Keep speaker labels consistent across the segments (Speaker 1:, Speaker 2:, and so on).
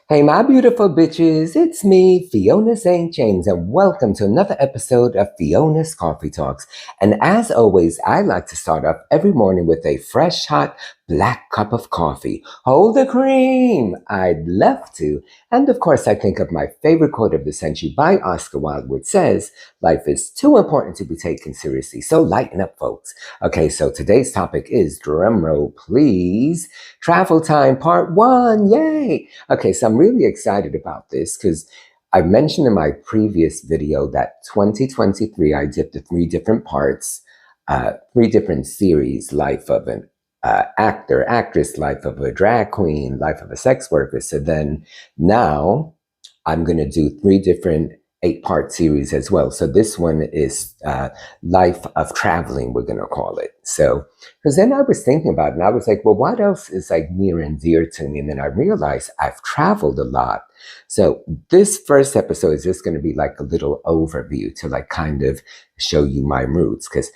Speaker 1: Hey, my beautiful bitches, it's me, Fiona St. James, and welcome to another episode of Fiona's Coffee Talks. And as always, I like to start off every morning with a fresh, hot, black cup of coffee. Hold the cream! I'd love to. And of course, I think of my favorite quote of the century by Oscar Wilde, which says, "Life is too important to be taken seriously, so lighten up, folks." Okay, so today's topic is, drumroll please, travel time part one. Yay! Okay, so I'm really excited about this because I mentioned in my previous video that 2023 I did the three different parts, three different series: life of an actor, actress, life of a drag queen, life of a sex worker. So then now I'm going to do three different 8-part series as well. So this one is life of traveling, we're going to call it. So, because then I was thinking about it and I was like, well, what else is like near and dear to me? And then I realized I've traveled a lot. So this first episode is just going to be like a little overview to like kind of show you my roots. Because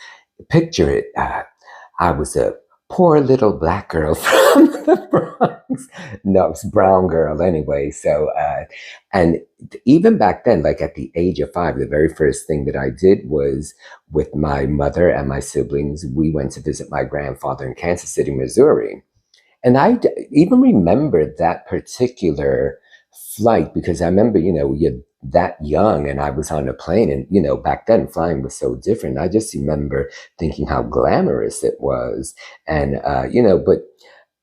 Speaker 1: picture it, I was a poor little black girl from the Bronx. No, it's brown girl anyway. So, and even back then, like at the age of 5, the very first thing that I did was with my mother and my siblings, we went to visit my grandfather in Kansas City, Missouri. And even remember that particular flight because I remember, you're that young and I was on a plane and, back then flying was so different. I just remember thinking how glamorous it was. And, but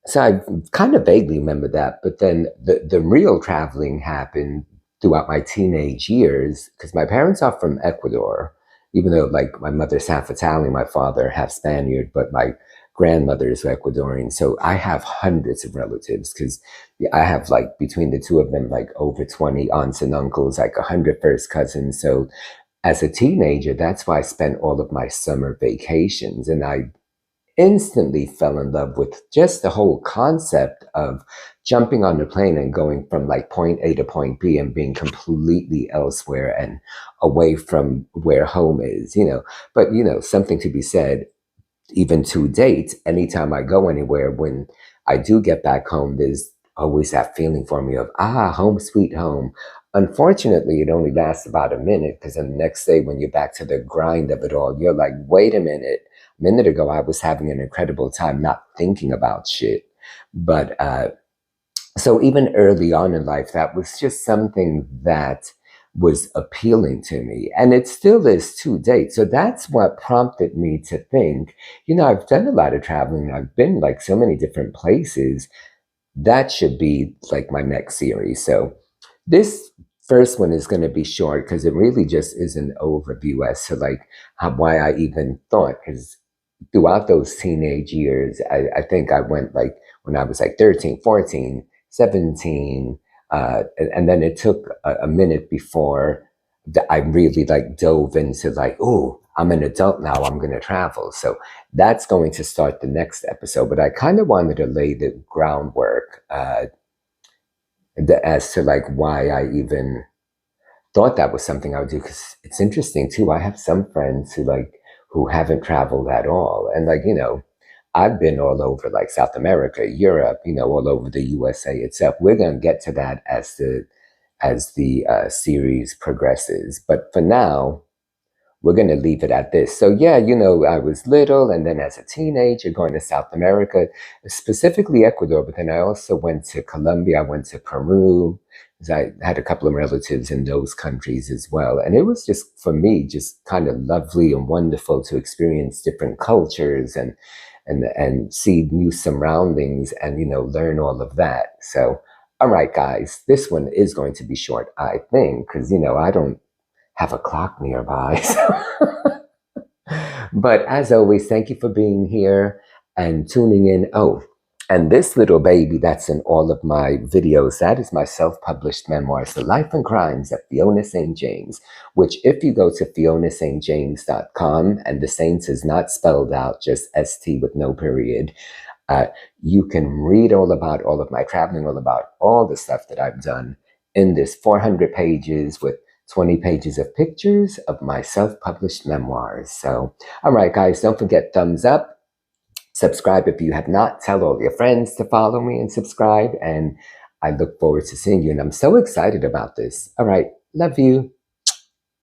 Speaker 1: so I kind of vaguely remember that. But then the real traveling happened throughout my teenage years because my parents are from Ecuador, even though like my mother's half Italian, my father half Spaniard, but my grandmother is Ecuadorian. So I have hundreds of relatives because I have like between the two of them, like over 20 aunts and uncles, like 100 first cousins. So as a teenager, that's why I spent all of my summer vacations. And I instantly fell in love with just the whole concept of jumping on the plane and going from like point A to point B and being completely elsewhere and away from where home is, But, something to be said, even to date, anytime I go anywhere, when I do get back home, there's always that feeling for me of, home sweet home. Unfortunately, it only lasts about a minute because then the next day when you're back to the grind of it all, you're like, wait a minute. A minute ago, I was having an incredible time not thinking about shit. But so even early on in life, that was just something that was appealing to me. And it still is to date. So that's what prompted me to think, I've done a lot of traveling. I've been like so many different places. That should be like my next series. So this first one is going to be short because it really just is an overview as to like why I even thought, because throughout those teenage years, I think I went like when I was like 13, 14, 17, and then it took a minute before I really like dove into like, oh, I'm an adult now, I'm going to travel. So that's going to start the next episode. But I kind of wanted to lay the groundwork as to like why I even thought that was something I would do. Because it's interesting too. I have some friends who haven't traveled at all. And like, I've been all over like South America, Europe, all over the USA itself. We're going to get to that as the series progresses. But for now, we're going to leave it at this. So yeah, I was little and then as a teenager going to South America, specifically Ecuador, but then I also went to Colombia, I went to Peru, because I had a couple of relatives in those countries as well. And it was just, for me, just kind of lovely and wonderful to experience different cultures and see new surroundings and, learn all of that. So, all right, guys, this one is going to be short, I think, because, I don't have a clock nearby. But as always, thank you for being here and tuning in. Oh, and this little baby that's in all of my videos, that is my self-published memoirs, The Life and Crimes of Fiona St. James, which if you go to fionastjames.com, and the Saints is not spelled out, just ST with no period, you can read all about all of my traveling, all about all the stuff that I've done in this 400 pages with 20 pages of pictures of my self-published memoirs. So, all right, guys, don't forget thumbs up, subscribe if you have not, tell all your friends to follow me and subscribe, and I look forward to seeing you, and I'm so excited about this. All right. Love you.